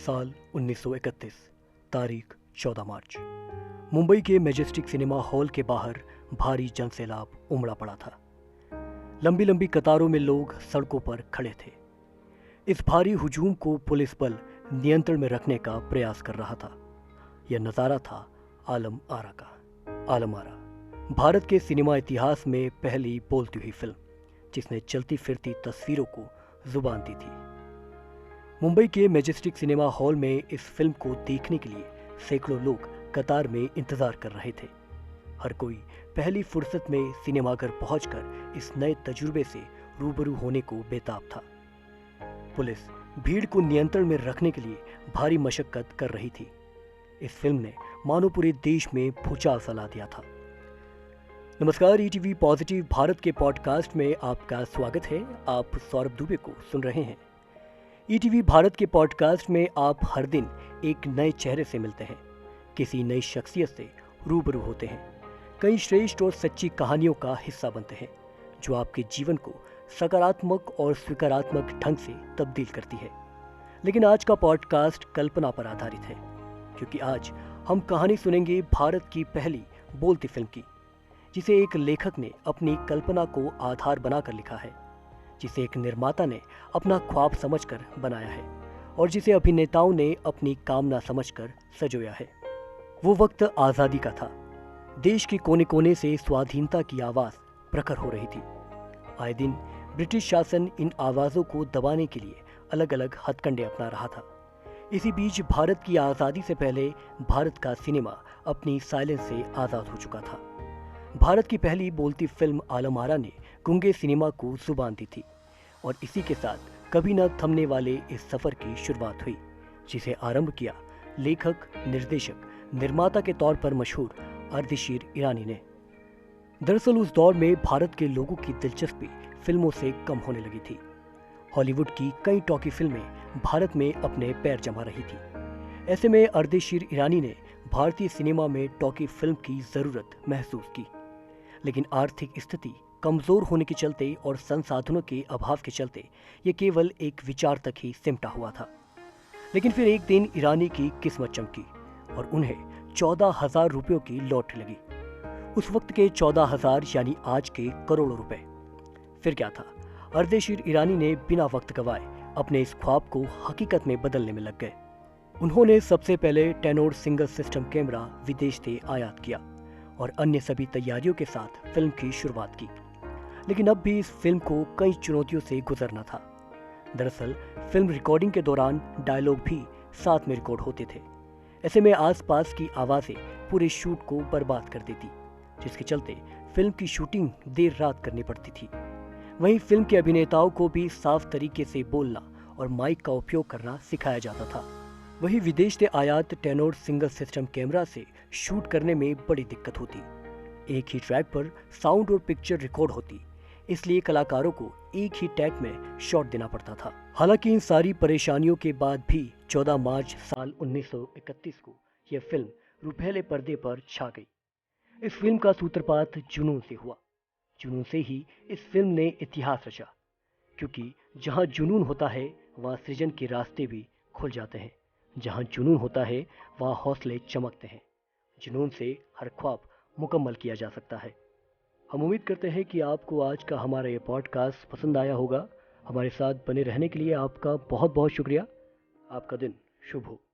साल 1931, तारीख 14 मार्च। मुंबई के मैजेस्टिक सिनेमा हॉल के बाहर भारी जनसैलाब उमड़ा पड़ा था। लंबी लंबी कतारों में लोग सड़कों पर खड़े थे। इस भारी हुजूम को पुलिस बल नियंत्रण में रखने का प्रयास कर रहा था। यह नज़ारा था आलम आरा का। आलम आरा भारत के सिनेमा इतिहास में पहली बोलती हुई फिल्म, जिसने चलती फिरती तस्वीरों को जुबान दी थी। मुंबई के मैजेस्टिक सिनेमा हॉल में इस फिल्म को देखने के लिए सैकड़ों लोग कतार में इंतजार कर रहे थे। हर कोई पहली फुर्सत में सिनेमाघर पहुंचकर इस नए तजुर्बे से रूबरू होने को बेताब था। पुलिस भीड़ को नियंत्रण में रखने के लिए भारी मशक्कत कर रही थी। इस फिल्म ने मानो पूरे देश में भूचाल फैला दिया था। नमस्कार, ईटीवी पॉजिटिव भारत के पॉडकास्ट में आपका स्वागत है। आप सौरभ दुबे को सुन रहे हैं। ईटीवी भारत के पॉडकास्ट में आप हर दिन एक नए चेहरे से मिलते हैं, किसी नई शख्सियत से रूबरू होते हैं, कई श्रेष्ठ और सच्ची कहानियों का हिस्सा बनते हैं जो आपके जीवन को सकारात्मक और स्वीकारात्मक ढंग से तब्दील करती है। लेकिन आज का पॉडकास्ट कल्पना पर आधारित है, क्योंकि आज हम कहानी सुनेंगे भारत की पहली बोलती फिल्म की, जिसे एक लेखक ने अपनी कल्पना को आधार बनाकर लिखा है, जिसे एक निर्माता ने अपना ख्वाब समझकर बनाया है और जिसे अभिनेताओं ने अपनी कामना समझकर सजोया है। वो वक्त आज़ादी का था। देश के कोने कोने से स्वाधीनता की आवाज़ प्रखर हो रही थी। आए दिन ब्रिटिश शासन इन आवाज़ों को दबाने के लिए अलग अलग हथकंडे अपना रहा था। इसी बीच भारत की आज़ादी से पहले भारत का सिनेमा अपनी साइलेंस से आज़ाद हो चुका था। भारत की पहली बोलती फिल्म आलम आरा ने गूंगे सिनेमा को जुबान दी थी और इसी के साथ कभी न थमने वाले इस सफ़र की शुरुआत हुई, जिसे आरंभ किया लेखक, निर्देशक, निर्माता के तौर पर मशहूर अर्देशीर ईरानी ने। दरअसल उस दौर में भारत के लोगों की दिलचस्पी फिल्मों से कम होने लगी थी। हॉलीवुड की कई टॉकी फिल्में भारत में अपने पैर जमा रही थी। ऐसे में अर्देशीर ईरानी ने भारतीय सिनेमा में टॉकी फिल्म की ज़रूरत महसूस की, लेकिन आर्थिक स्थिति कमज़ोर होने के चलते और संसाधनों के अभाव के चलते ये केवल एक विचार तक ही सिमटा हुआ था। लेकिन फिर एक दिन ईरानी की किस्मत चमकी और उन्हें 14,000 रुपयों की लॉटरी लगी। उस वक्त के 14,000 यानी आज के करोड़ों रुपए। फिर क्या था, अर्देशीर ईरानी ने बिना वक्त गवाए अपने इस ख्वाब को हकीकत में बदलने में लग गए। उन्होंने सबसे पहले टेनोर सिंगल सिस्टम कैमरा विदेश से आयात किया और अन्य सभी तैयारियों के साथ फिल्म की शुरुआत की। लेकिन अब भी इस फिल्म को कई चुनौतियों से गुजरना था। दरअसल फिल्म रिकॉर्डिंग के दौरान डायलॉग भी साथ में रिकॉर्ड होते थे। ऐसे में आसपास की आवाज़ें पूरे शूट को बर्बाद कर देती, जिसके चलते फिल्म की शूटिंग देर रात करनी पड़ती थी। वहीं फिल्म के अभिनेताओं को भी साफ तरीके से बोलना और माइक का उपयोग करना सिखाया जाता था। वहीं विदेश से आयात टेनोर सिंगल सिस्टम कैमरा से शूट करने में बड़ी दिक्कत होती। एक ही ट्रैक पर साउंड और पिक्चर रिकॉर्ड होती, इसलिए कलाकारों को एक ही टैग में शॉट देना पड़ता था। हालांकि इन सारी परेशानियों के बाद भी 14 मार्च साल 1931 को यह फिल्म रुपहले पर्दे पर छा गई। इस फिल्म का सूत्रपात जुनून से हुआ। जुनून से ही इस फिल्म ने इतिहास रचा, क्योंकि जहां जुनून होता है वहां सृजन के रास्ते भी खुल जाते हैं। जहां जुनून होता है वहां हौसले चमकते हैं। जुनून से हर ख्वाब मुकम्मल किया जा सकता है। हम उम्मीद करते हैं कि आपको आज का हमारा ये पॉडकास्ट पसंद आया होगा। हमारे साथ बने रहने के लिए आपका बहुत बहुत शुक्रिया। आपका दिन शुभ हो।